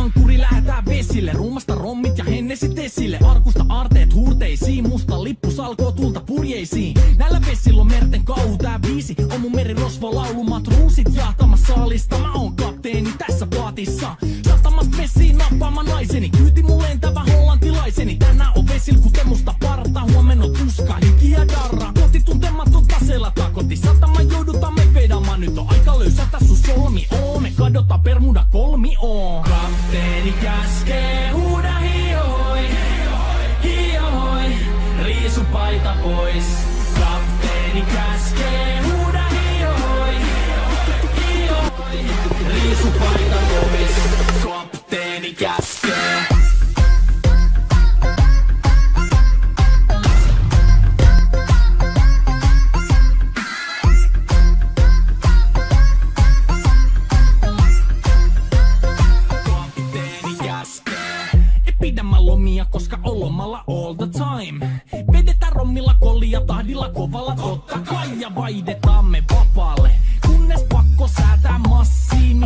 ankkuri lähetään vesille. Ruumasta rommit ja hennesit esille. Arkusta aarteet huurteisiin, musta lippu salkoo tulta purjeisiin. Näillä vesillä on merten kauhu, tää biisi on mun merirosvo laulu. Matruusit jahtamassa saalista, mä oon kapteeni tässä paatissa. Satamasta messiin nappaamaan naiseni, kyyti mun lentävä hollantilaiseni. Tänään on vesil kuten musta parta, huomenna on tuska, hiki ja darra. Koti tuntematon taseella takoti, satama joudutaan me vedamaan. Nyt on aika löysätä sun solmi, me kadota Bermuda kolmioon. Kapteeni käskee, huuda hiohoi, hiohoi, riisu paita pois. Kapteeni käskee, huuda hiohoi, hiohoi, riisu paita pois. Kapteeni käskee. Pidämään lomia, koska on lomalla all the time. Vedetään rommilla kollia tahdilla kovalla totta kai. Ja vaihdetaan me vapaalle, kunnes pakko säätää massiin.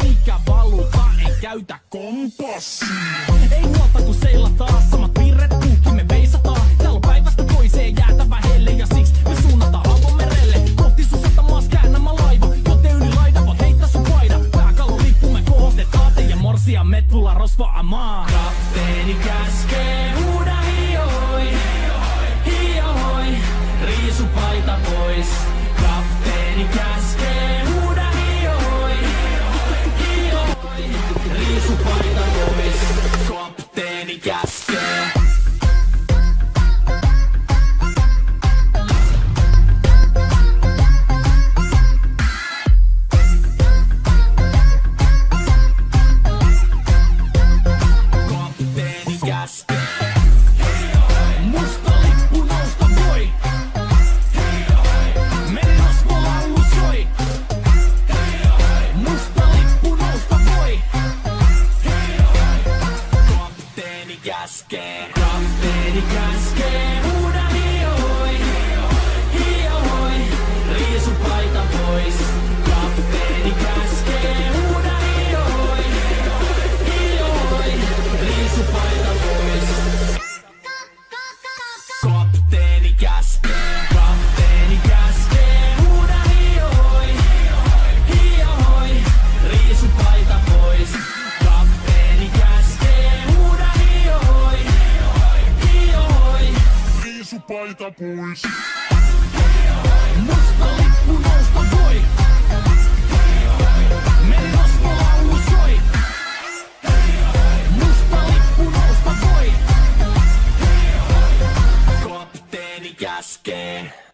Mikä valuta, ei käytä kompassia. Ei huolta kun seilataan, samat virret puhki me veisataan. Täällä on päivästä toiseen jäätävä helle ja siksi me suunnataan avomerelle. Kohti sun satamaas käännämä laiva, joten yli laida voit heittää sun paida. Pääkallon lippu me kohotetaan, teidän morsia me tulla rosvaamaan. Kapteeni käskee, huuda hiohoi, hiohoi, riisu paita pois. Kapteeni käskee, huuda hiohoi, hiohoi, riisu paita pois. Kapteeni käskee. Musta lippu nousta voi. Merirosvo laulu soi. Musta lippu nousta voi. Kapteeni käskee. Kapteeni käskee. Huuda hiohoi, hiohoi, riisu paita pois. Kapteeni käskee. Huuda hiohoi, hiohoi, riisu paita pois. Kapteeni käskee. Kapteeni käskee. Huuda hiohoi, hiohoi, riisu paita pois. Kapteeni käskee. Huuda hiohoi, hiohoi, riisu paita pois. Musta lippu nousta voi. Merirosvo laulu soi. Musta lippu nousta voi. Kapteeni käskee.